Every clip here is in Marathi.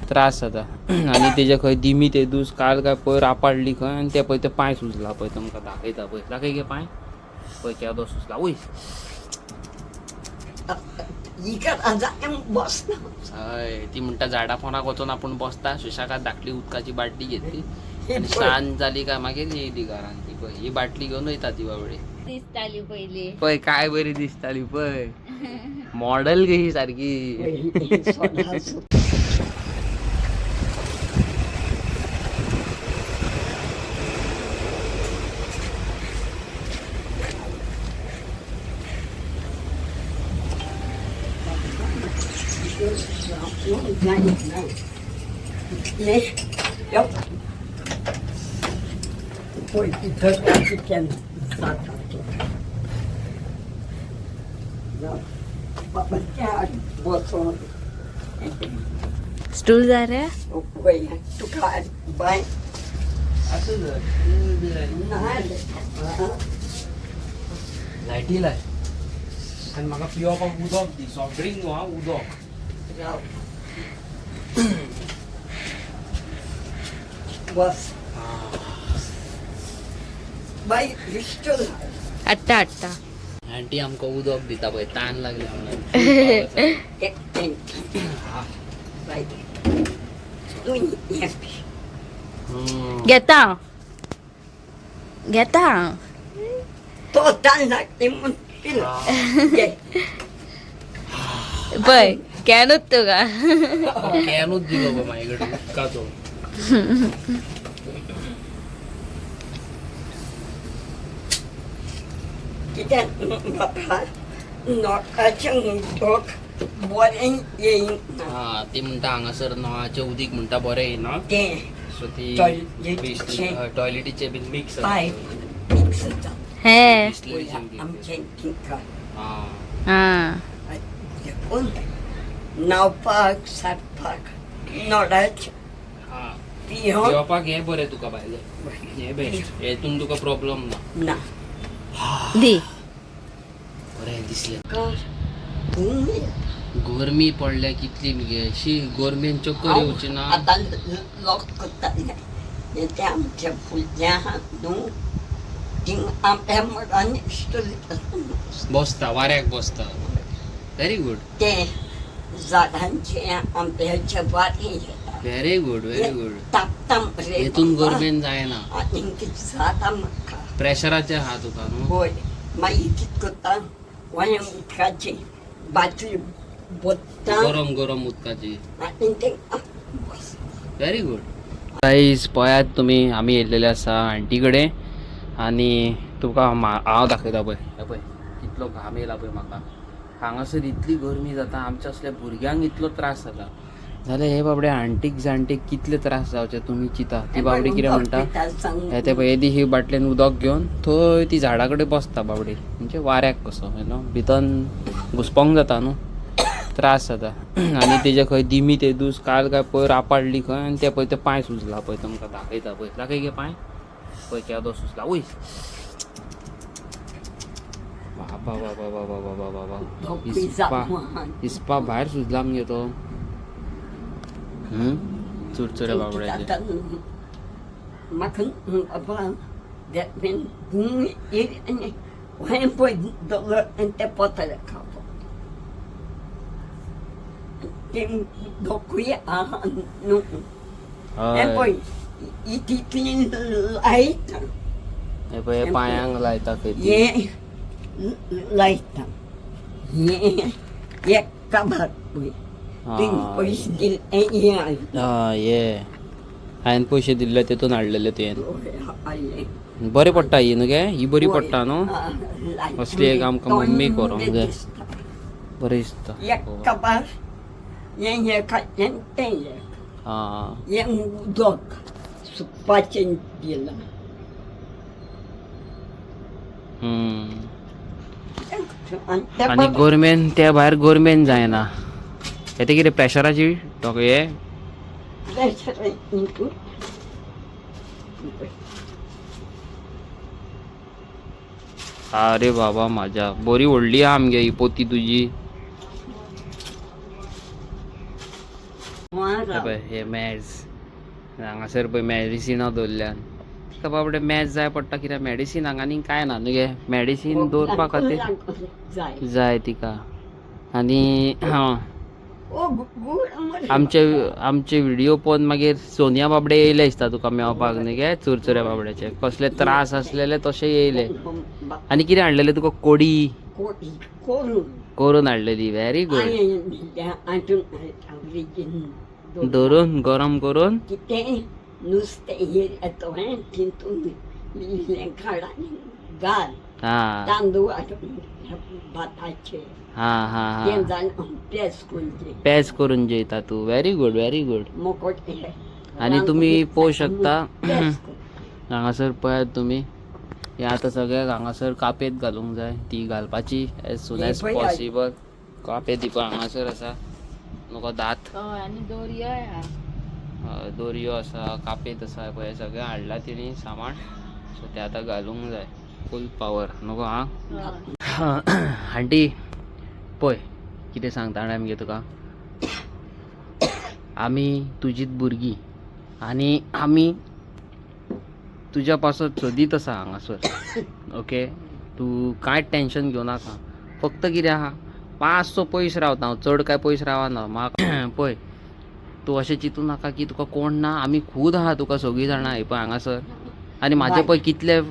त्रास जाता आनी तेजे खंय दिमी ते दूस काल काय पयर रापाडली खंय आनी ते पळय ते पांय सुजला पळय तुमकां दाखयता पळय दाखय गे पांय पळय केदो सुजला वय हय ती म्हणटा झाडा पोंदाक वचून आपूण बसता सुशाकात धाकली उदकाची बाटली घेतली आनी सांज जाली काय मागीर येयली घरान ती पळय ही बाटली घेवन वयता ती बाबडे दिसताली पयली पळय काय बरी दिसताली पळय मॉडल कशी सारखी स्टूल जा रे लायटी लाय आनी म्हाका पिवपाक उदक दी सॉफ्ट ड्रिंक न्हू उदक बस बाई आट्टा आट्टा आंटी आमकां उदक दिता पळय तान लागले म्हणून घेता घेता तो ताण लागते म्हणून पळय कॅनूच तुका कॅनूच दिलो पळय म्हाजे कडेन उदकाचो कित्याक म्हाका नोटाचें उदक बरें येयना हा ती म्हणटा हांगासर नळाचें उदीक म्हणटा बरें येना तें सो ती टॉयलेटीचे बीन मिक्स पायप मिक्स जाता हे आमचें थिंका हा देखून न्हावपाक सारपाक नोडाचें पियोन जेवपाक हे बरें तुका बायले हे बेस्ट हेतून तुका प्रॉब्लेम ना ना दी बरें दिसलें भूमी गरमी पडल्या कितली मगे शी गोरमेन चक्कर येवची ना आतां लॉक करताले ते आमच्या फुडल्या न्हू थिंग आंब्या मडान बसता वाऱ्याक बसता व्हेरी गुड ते झाडांचे आंब्याचे वारे येता व्हेरी गुड तापता हेतून गरमेन जायना आनी जाता म्हाका प्रेशराचे आहा तुका न्हू होय मागीर कितें करता वया उदकाची बाटली बोत्ता गरम गरम उदकाची आनी ते व्हेरी गुड गाईज पळयात तुमी आमी येयलेले आसा आंटी कडेन आनी तुका हांव दाखयता पळय हे पळय कितलो घाम येयला पळय म्हाका हांगासर इतली गरमी जाता आमच्या असल्या भुरग्यांक इतलो त्रास जाता जाल्यार हे बाबडे आंटीक जाणटेक कितले त्रास जावचे तुमी चिता ती बाबडी कितें म्हणटा हे ते पळय येदी ही बाटलेन उदक घेवन थंय ती झाडा कडेन बसता बाबडी म्हणजे वाऱ्याक कसो न्हू भितन घुसपोंक जाता न्हू त्रास जाता आनी तेजे खंय दिमी ते दूस काल काय पयर रापाडली खंय आनी ते पळय ते पांय सुजला पळय तुमकां दाखयता पळय दाखय गे पांय पळय केदो सुजला वय बाबा बाबा बाबा बाबा बाबा इसपा भायर सुजला मगे तो चुरचुरे बाबड्याचे म्हाका भूमी आनी वय पळय दोगर आनी ते पोतले खावप ते दोकूय आहा न्हू हे पळय इतली लायता हे पळय पांयांक लायता खंय हे लायता हे एक काबार पळय पयशे दिले ये हांवें पयशे दिल्ले तेतून हाडलेले तुवें हाडले बरें पडटा ही न्हू गे ही बरी पडटा न्हू असली एक आमकां मम्मी करूंक जाय बरें दिसता एक काबार हे खायचें तें हे उदक सुकपाचें दिलां आनी गोरमेन त्या भायर गोरमेन जायना हे ते कितें प्रेशराची हे अरे बाबा म्हाज्या बरी व्हडली आहा आमगे ही पोती तुजी हे पळय हे मॅज हांगासर पळय मेडिसिनां दवरल्यान ताका बाबडे मॅज जाय पडटा कित्याक मेडिसीन हांगा आनी कांय ना न्हू गे मेडिसीन दवरपा खातीर जाय जाय तिका आनी ओ गुड आमचे व्हिडिओ पळोवन मागीर सोनिया बाबडे येयले दिसता तुका मेवपाक न्ही गे चुरचुऱ्या बाबड्याचे कसले त्रास आसलेले तशे येयले आनी कितें हाडलेले तुका कोडी करून करून हाडलेली व्हेरी गुड आठून दवरून गरम करून कितें नुस्तें हे येतोय तितून इल्लें काड आनी घाल हा तांदूळ हाडून भाताचे हा हा तें हा जावन पेज करून पॅच करून जेयता तूं व्हेरी गुड मोकोट आणि तुम्ही पोवू शकता हांगासर पळयात तुमी हे आतां सगळ्याक हांगासर कापेत घालूंक जाय ती घालपाची एज सून एज पॉसिबल कापेत ती पळय हांगासर आसा नको दात आणि दोरयोय दोरयो आसा कापेत आसा पळय हे सगळें हाडला तेणी सामान सो ते आतां घालूंक जाय फूल पावर नको हा आंटी पळय कितें सांगता जाणा आमगे तुका आमी तुजीच भुरगीं आनी आमी तुज्या पासत सोदीत आसा हांगासर ओके तूं कांयच टेन्शन घेवं नाका फक्त कितें आहा मातसो पयस रावता हांव चड काय पयस रावना म्हाका पळय तूं अशें चिंतू नाका की तुका कोण ना आमी खूद आहा तुका सगळीं जाणां हे पळय हांगासर आनी म्हाजे पळय कितले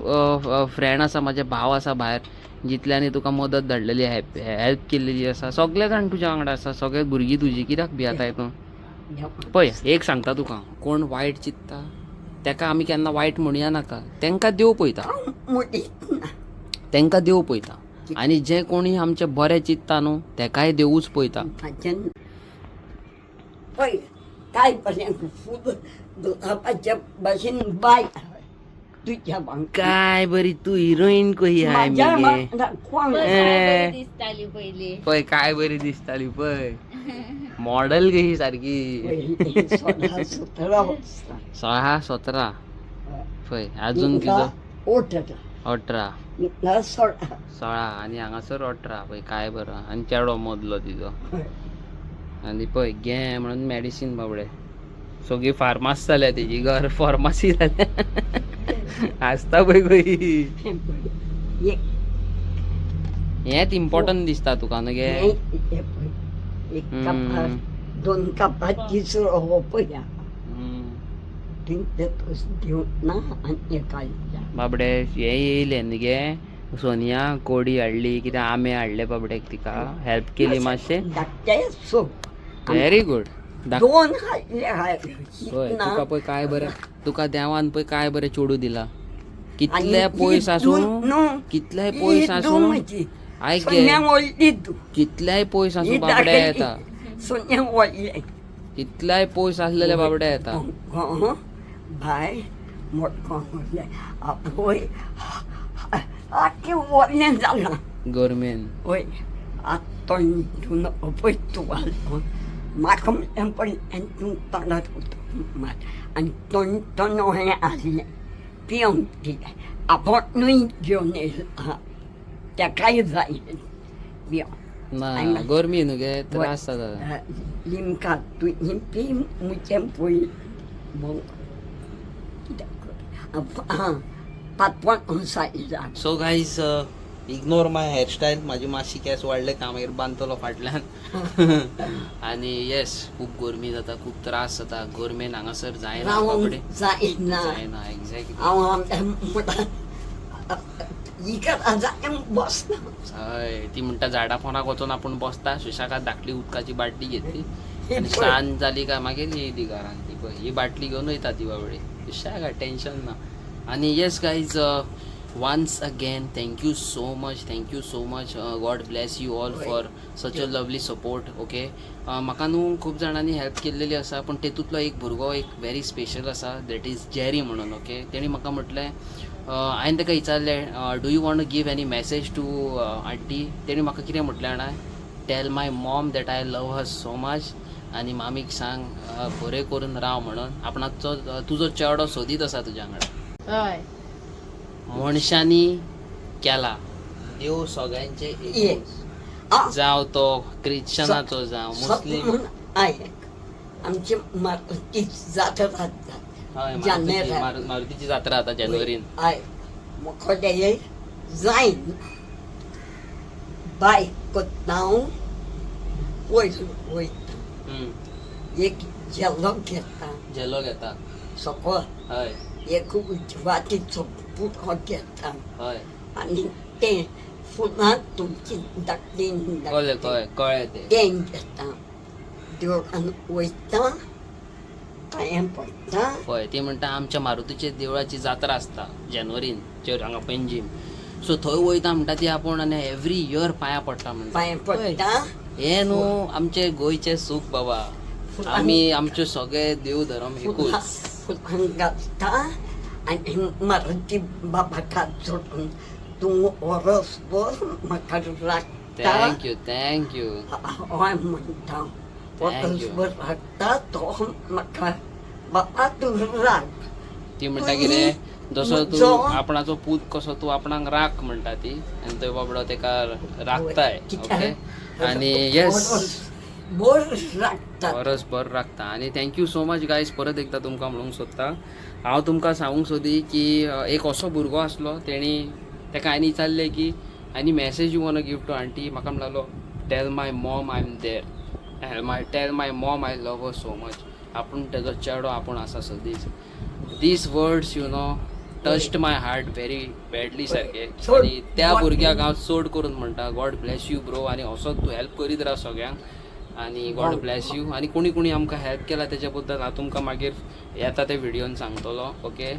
फ्रेंड आसा म्हाजे भाव आसा भायर जितल्यांनी तुका मदत धाडलेली हेल्प केल्लेली आसा सगळे जाण तुज्या वांगडा आसा सगळे भुरगीं तुजी कित्याक भियेता हितून पळय एक सांगता तुका कोण वायट चिंत्ता तेका आमी केन्ना वायट म्हणया नाका तेंकां देव पळयता तेंकां देव पळयता आनी जे कोणी आमचे बरें चिंत्ता न्हू तेकाय देवूच पळयता पळय काय पर्यंत फूल दुखापाच्या भाशेन बाय तुज्या वांगडा काय बरी तू हिरोईन कही हाय मगे दिसताली पयली पळय काय बरी दिसताली पळय मॉडेल कशी सारकी 16-17 पळय अजून कितें 18 16 आनी हांगासर 18 पळय काय बरं आनी चेडो मदलो तिजो आनी पळय घे म्हणून मेडिसीन बाबडे सगळी फार्मास जाल्या तेजी घर फार्मासी जाल्या आसता पळय खंय हेच इम्पॉर्टंट दिसता तुका न्हू गे दोन कापात तिसरो हो पया दिवं ना आनी बाबडे हे येयले न्ही गे सोनिया कोडी हाडली कितें आमे हाडले बाबड्याक तिका हेल्प केली मातशें धाकटे सो व्हेरी गुड दोन हाडले पळय तुका पळय काय बरें तुका देवान पळय काय बरें चोडू दिला कितले पयस आसूं कितलेय पयस आसूं आयक गे कितल्याय पयस आसूं बाबडे येता सोन्या व्हडले कितल्याय पयस आसलेले बाबडे येता भाय मोठो व्हडले पळय आख्खें व्हडलें जालां गरमेन पळय आतां तोंड पळय तूं घालून म्हाका म्हटलें पळय तूं तोंडात उदक आनी तोंड हें आसलें पिवंक दिलें आपोणूय घेवन येयला तेकाय जाय पिवंक ना गरमी न्हू गे त्रास जाता लिमका तुवें पी मुचें पळय मग पातवण सायला सो गायज इग्नोर माय हेअरस्टायल माझी मातशी केस वाडले का मागीर बांदतलो फाटल्यान आनी येस खूब गरमी जाता खूब त्रास जाता गरमेन हांगासर जायना बाबडे जायना एक्झॅक्टली हय ती म्हणटा झाडा पोंदाक वचून आपूण बसता सुशेगाद धाकटी उदकाची बाटली घेतली आनी सांज जाली काय मागीर येयली घरान ती पळय ही बाटली घेवन वयता ती बाबडे सुशेगाद टेन्शन ना आनी yes guys once again thank you so much God bless you all for such a lovely support okay म्हाका न्हू खूब जाणांनी हेल्प केल्लेली आसा पण तेतूंतलो एक भुरगो एक व्हेरी स्पेशल आसा दॅट इज जेरी म्हणून ओके तेणी म्हाका म्हटलें हांवें ताका विचारलें do you want to give any message to aunty तेणी म्हाका कितें म्हटलें जाणा tell my mom that I love her so much आनी मामीक सांग बरें करून राव म्हणून आपणाचो तुजो चेडो सोदीत आसा तुज्या वांगडा हय मनशांनी केला देव सगळ्यांचे एक जावं तो क्रिश्चनाचो जावं मुस्लीम आमची मारुती जात्रा हय, जातात जानेरा मारुतीची जात्रा आता जानेवारीन. आय मुखोदय जायन बायक नाव वयता एक जेलो घेता जेलो घेता. सकळ हय एक उजवातीचो पुठो घेता हय आणि ते फुलां तुमची धाकटीन कळ्ळें कळ्ळें ते. तें घेता देवळान वयता पांयां पडटा हय ती म्हणटा आमच्या मारुतीचे देवळाची जात्रा आसता जानेवारीन हांगा पेंजीम. सो थंय वयता म्हणटा ती आपूण आनी एवरी इयर पांयां पडटा म्हणटा. पांयां पडटा हे न्हू आमचे गोंयचे सूख बाबा. आमी आमचे सगळे देव धर्म एकूच. फुलां घालता आनी मारुती बाबाक हात जोडून तूं वर्सभर म्हाका राखता थँक्यू हय म्हणटा Thank you. वर्सभर राखता तो म्हाका बाबा तूं राख. ती म्हणटा कितें जसो तूं आपणाचो पूत कसो तूं आपणाक राख म्हणटा ती आनी तो बाबडो तेका राखताय. ओके आनी येस बोर राखता बरोबर राखता. आनी थँक्यू सो मच गायज. परत एकदा तुमकां म्हणूंक सोदता हांव तुमकां सांगूंक सोदी की एक असो भुरगो आसलो तेणी तेका हांवें विचारलें की आनी message you want to give to aunty. म्हाका म्हणलो tell my mom I am there. Tell my mom I love her so much. आपूण तेजो चेडो आपूण आसा सदींच. These words you know touched my heart very badly सारके. आनी त्या भुरग्याक हांव चड करून म्हणटा गॉड ब्लेस यू ब्रो. आनी असोच तूं हेल्प करीत राव सगळ्यांक. आनी गॉड ब्लेस यू. आनी कोणी कोणी आमकां हेल्प केला तेच्या बद्दल हांव तुमकां मागीर येता ते व्हिडियोन सांगतलो. ओके